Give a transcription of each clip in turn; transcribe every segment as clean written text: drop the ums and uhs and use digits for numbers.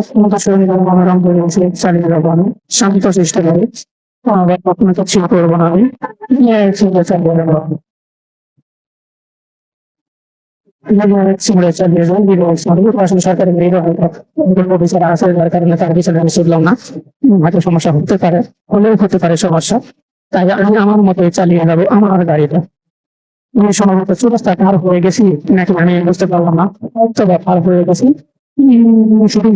ক্ষমতা শরীর মনোরম পরিবেশে চালিয়ে যাবো আমি শান্ত চেষ্টা করি। আবার কখনো তো ছিল করবো না আমি চালিয়ে যাবো আমি। সিমুলেট চালিয়ে যাই আসলে সরকারি অফিসার আছে যার কারণে তার পিছনে আমি ছুটলাম না। হয়তো সমস্যা হতে পারে, হলেও হতে পারে সমস্যা। তাই আমি আমার মতোই চালিয়ে যাবো আমার গাড়িটা। আমি সম্ভবত চৌরাস্তা পার হয়ে গেছি নাকি আমি বুঝতে পারলাম না, তবে পার হয়ে গেছি। শুধু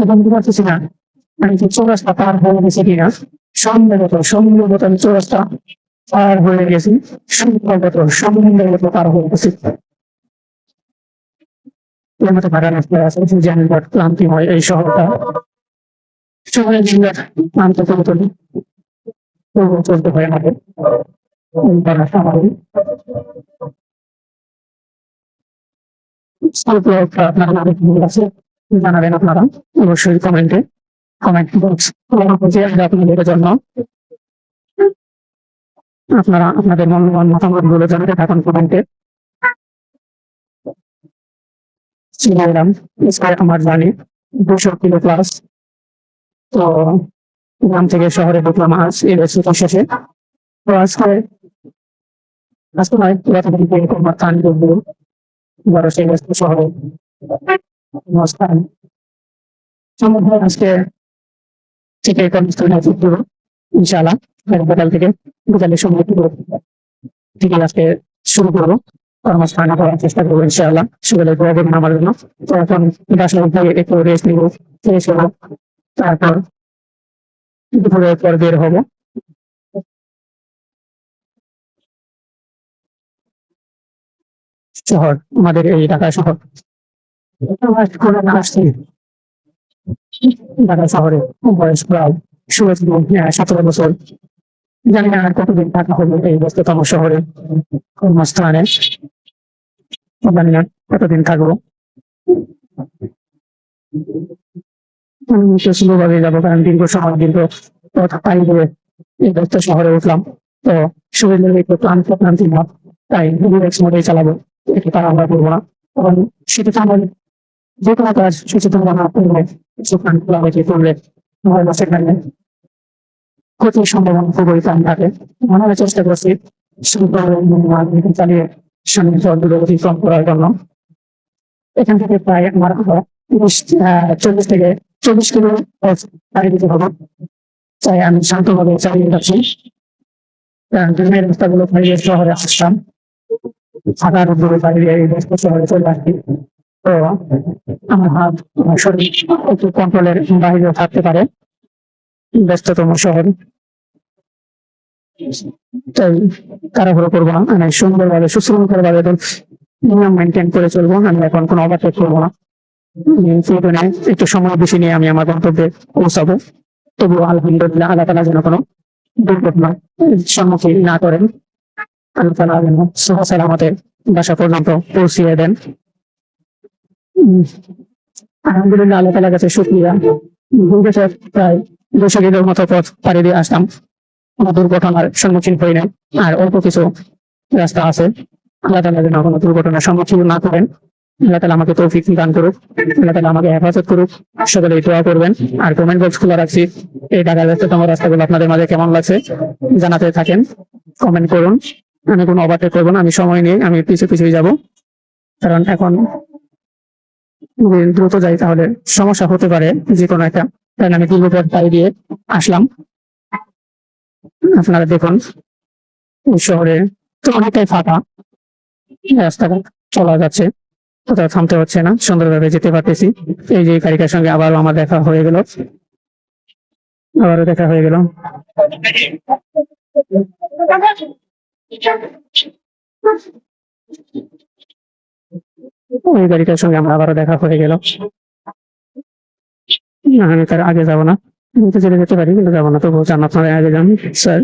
এখন বুঝতে পারতেছি না আমি কি চৌরাস্তা পার হয়ে গেছি কিনা। সম্ভবত আমি চৌরাস্তা পার হয়ে গেছি। সম্ভবত পার হয়ে গেছি। এর মতো ভাড়া রাস্তায় আছে যানজট ক্লান্তিময় এই শহরটা। শহরের যানজট ক্লান্ত করে তোলে, তবুও চলতে হয় আমাদের। এই করা স্বাভাবিক। আপনারা অনেক ভুল আছে, জানাবেন আপনারা অবশ্যই কমেন্টে। কমেন্ট বক্স আপনাদের জন্য আপনারা আপনাদের মূল্যবান মতামত গুলো জানাতে থাকুন কমেন্টে। চিনাইলাম আমার জানি 200 কিলো প্লাস। তো গ্রাম থেকে শহরে ঢুকলাম আজ এর শেষে। তো আজকে নয় যতদিন আমার স্থান করবো বড় সেই ব্যস্ত শহরে স্থান সম্বন্ধে আজকে থেকে কর্মস্থলে দেবো ইনশাআল্লাহ। বিকাল থেকে বিকালের সময় থেকে আজকে শুরু করবো কর্মস্থানে করার চেষ্টা করবো ইনশাআল্লাহ। সকালে দোয়া করবেন আমার জন্য। তো এখন বাসায় গিয়ে একটু রেস্ট নিবো, ফ্রেশ হবো, তারপর দুপুরের পর বের হবো। শহর আমাদের এই ঢাকা শহর আসছি ঢাকা শহরে বয়স প্রায় 17 বছর। জানি না আর কতদিন থাকা হবে এই ব্যস্ততম শহরে কর্মস্থানে। জানি না কতদিন থাকবো। স্লোভাবে যাবো কারণ দীর্ঘ পথ পাড়ি দিয়ে এই ব্যস্ত শহরে উঠলাম। তো শরীরের একটু ক্লান্তি ভাব, তাই রিল্যাক্স মোডে চালাবো, একটু তাড়াহুড়া করবো না। এবং সেটা তো আমার যে কোনো কাজ সচেতন না করলে খোলা হয়েছে করলে সেখানে ক্ষতির সম্ভাবনা খুবই কম থাকে। আমরা চেষ্টা করছি চালিয়ে সামনে জলগুলো অতিক্রম করার জন্য। এখান থেকে প্রায় আমার 40 থেকে 40 কিলো পাড়ি দিতে হবে। তাই আমি শান্তভাবে চালিয়ে যাচ্ছি। গ্রামের রাস্তাগুলো পাড়িয়ে শহরে আসলাম, ফাঁকার উপরে পাড়ি দিয়ে এই ব্যস্ত শহরে চলে আসছি। তো আমার হাত আমার শরীর একটু কন্ট্রোলের বাইরেও থাকতে পারে ব্যস্ততম শহর। তাই তাড়াহুড়ো করবো না, আমি সুন্দরভাবে সুশৃঙ্খল ভাবে নিয়ম মেনটেন করে চলবো। আমি এখন কোনো ওভারটেক করবো না। একটু সময় বেশি নিয়ে আমি আমার গন্তব্যে পৌঁছাবো। তবুও আলহামদুলিল্লাহ আল্লাহ তাআলা যেন কোনো দুর্ঘটনার সম্মুখীন না করেন। আল্লাহ তাআলা যেন সহজ সালামতে বাসা পর্যন্ত পৌঁছিয়ে দেন। আলহামদুলিল্লাহ আল্লাহ তাআলার কাছে শুকরিয়া। প্রায় 200 কিলোর মতো পথ পাড়ি দিয়ে আসলাম, কোনো দুর্ঘটনার সম্মুখীন হই নাই। আর অল্প কিছু রাস্তা আছে, আল্লাহ তাআলা যেন কোনো দুর্ঘটনার সম্মুখীন না করেন। আল্লাহ তাআলা আমাকে তৌফিক দান করুক, আল্লাহ তাআলা আমাকে হেফাজত করুক। সকলে দোয়া করবেন। আর কমেন্ট বক্স খোলা রাখছি, এই ঢাকার ব্যস্ততম রাস্তাগুলো আপনাদের মাঝে কেমন লাগছে জানাতে থাকেন, কমেন্ট করুন। আমি কোনো ওভারটেক করবো না, আমি সময় নিয়ে আমি পিছুই যাবো। কারণ এখন যদি দ্রুত যাই তাহলে সমস্যা হতে পারে যে কোনো একটা, কারণ আমি দীর্ঘ পথ পাড়ি দিয়ে আসলাম। আপনারা দেখুন এই শহরে তো অনেকটাই ফাঁকা, রাস্তাঘাট চলা যাচ্ছে, কোথাও থামতে হচ্ছে না, সুন্দরভাবে যেতে পারতেছি। এই যে গাড়িটার সঙ্গে আবারও আমার দেখা হয়ে গেল, ওই গাড়িটার সঙ্গে আমার আবারও দেখা হয়ে গেল। আমি তার আগে যাবো না, আমি তো যেতে পারি কিন্তু যাবো না, তবুও যান আপনারা আগে যান স্যার।